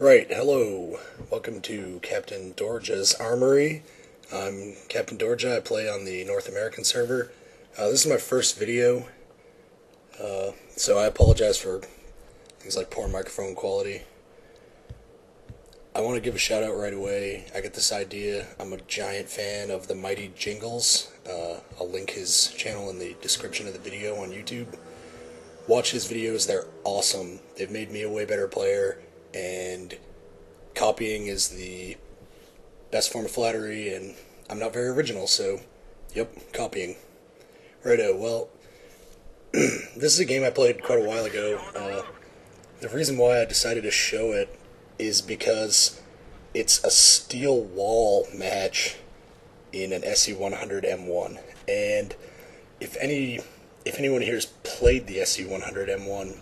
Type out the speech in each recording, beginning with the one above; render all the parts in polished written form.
Right, hello. Welcome to Captain Dorja's Armory. I'm Captain Dorja. I play on the North American server. This is my first video, so I apologize for things like poor microphone quality. I want to give a shout out right away. I got this idea. I'm a giant fan of the Mighty Jingles. I'll link his channel in the description of the video on YouTube. Watch his videos, they're awesome. They've made me a way better player, and copying is the best form of flattery, and I'm not very original, so, yep, copying. Righto, well, this is a game I played quite a while ago. The reason why I decided to show it is because it's a steel wall match in an SU-100M1, and if anyone here has played the SU-100M1,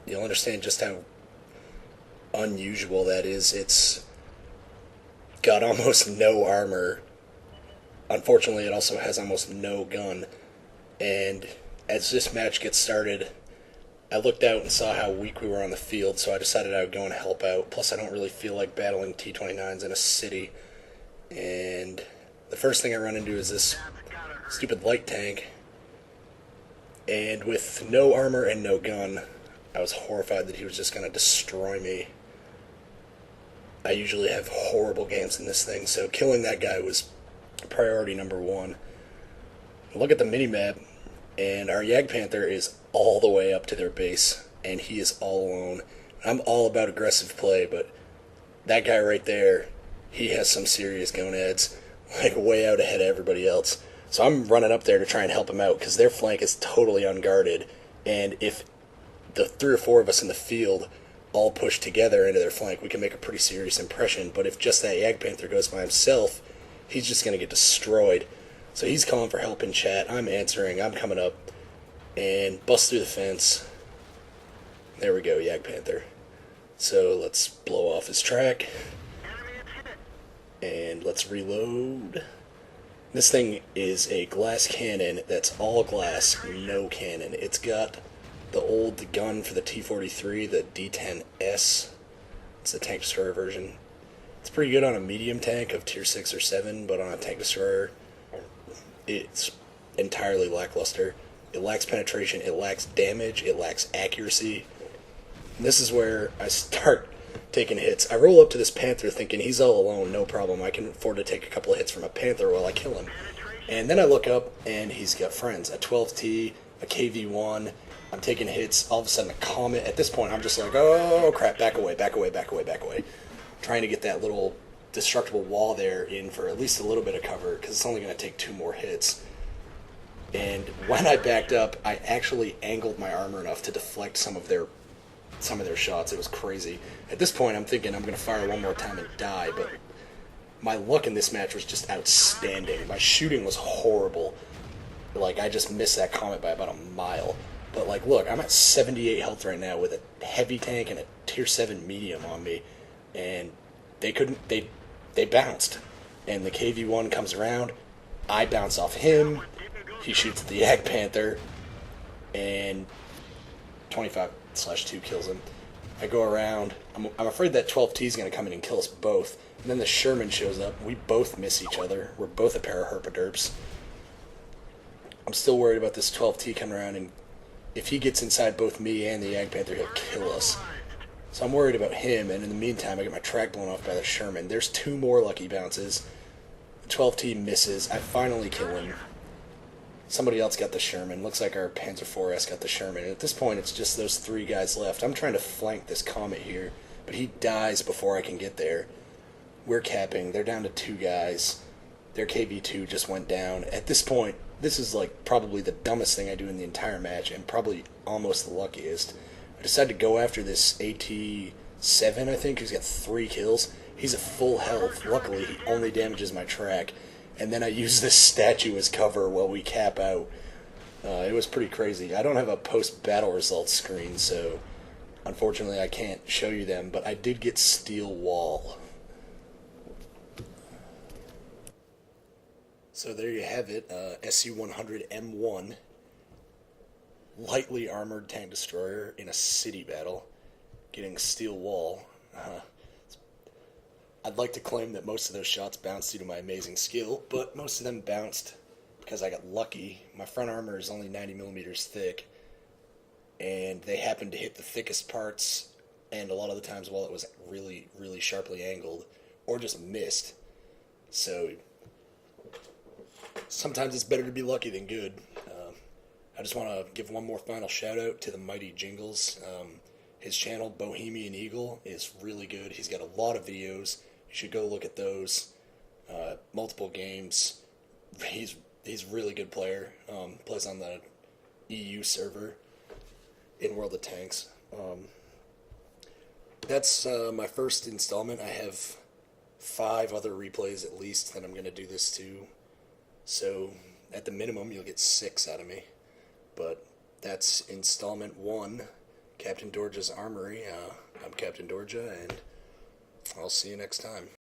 you'll understand just how unusual that is. It's got almost no armor. Unfortunately, it also has almost no gun. And as this match gets started, I looked out and saw how weak we were on the field, so I decided I would go and help out. Plus, I don't really feel like battling T-29s in a city. And the first thing I run into is this stupid light tank. And with no armor and no gun, I was horrified that he was just going to destroy me. I usually have horrible games in this thing, so killing that guy was priority number one. Look at the minimap, and our Jagdpanther is all the way up to their base, and he is all alone. I'm all about aggressive play, but that guy right there, he has some serious gonads, like way out ahead of everybody else. So I'm running up there to try and help him out, because their flank is totally unguarded, and if the 3 or 4 of us in the field all push together into their flank, we can make a pretty serious impression. But if just that Jagdpanther goes by himself, he's just going to get destroyed. So he's calling for help in chat. I'm answering. I'm coming up and bust through the fence. There we go, Jagdpanther. So let's blow off his track. And let's reload. This thing is a glass cannon that's all glass, no cannon. It's got the old gun for the T-43, the D-10S. It's the tank destroyer version. It's pretty good on a medium tank of tier 6 or 7, but on a tank destroyer, it's entirely lackluster. It lacks penetration, it lacks damage, it lacks accuracy. And this is where I start taking hits. I roll up to this Panther thinking he's all alone, no problem. I can afford to take a couple of hits from a Panther while I kill him. And then I look up, and he's got friends. A 12T, a KV-1. I'm taking hits, all of a sudden a Comet. At this point, I'm just like, oh crap, back away, back away, back away, back away. Trying to get that little destructible wall there in for at least a little bit of cover, because it's only going to take 2 more hits. And when I backed up, I actually angled my armor enough to deflect some of their shots. It was crazy. At this point, I'm thinking I'm going to fire one more time and die, but my luck in this match was just outstanding. My shooting was horrible. Like, I just missed that Comet by about a mile. But, like, look, I'm at 78 health right now with a heavy tank and a tier 7 medium on me. And they bounced. And the KV-1 comes around. I bounce off him. He shoots the Jagdpanther. And 25/2 kills him. I go around. I'm afraid that 12T is going to come in and kill us both. And then the Sherman shows up. We both miss each other. We're both a pair of herpaderps. I'm still worried about this 12T coming around, and if he gets inside both me and the Jagdpanther, he'll kill us. So I'm worried about him, and in the meantime, I get my track blown off by the Sherman. There's 2 more lucky bounces. The 12T misses. I finally kill him. Somebody else got the Sherman. Looks like our Panzer IV got the Sherman. And at this point, it's just those 3 guys left. I'm trying to flank this Comet here, but he dies before I can get there. We're capping. They're down to 2 guys. Their KV-2 just went down. At this point, this is like probably the dumbest thing I do in the entire match, and probably almost the luckiest. I decided to go after this AT-7, I think, who's got 3 kills. He's at full health. Luckily, he only damages my track. And then I use this statue as cover while we cap out. It was pretty crazy. I don't have a post-battle results screen, so unfortunately I can't show you them, but I did get steel wall. So there you have it, SU-100M1, lightly armored tank destroyer in a city battle, getting steel wall. I'd like to claim that most of those shots bounced due to my amazing skill, but most of them bounced because I got lucky. My front armor is only 90 millimeters thick, and they happened to hit the thickest parts, and a lot of the times while it was really, really sharply angled, or just missed. So sometimes it's better to be lucky than good. I just want to give one more final shout out to the Mighty Jingles. His channel, Bohemian Eagle, is really good. He's got a lot of videos. You should go look at those. Multiple games. He's a really good player. Plays on the EU server in World of Tanks. That's my first installment. I have 5 other replays at least that I'm going to do this to. So at the minimum, you'll get 6 out of me. But that's installment 1, Captain Dorja's Armory. I'm Captain Dorja, and I'll see you next time.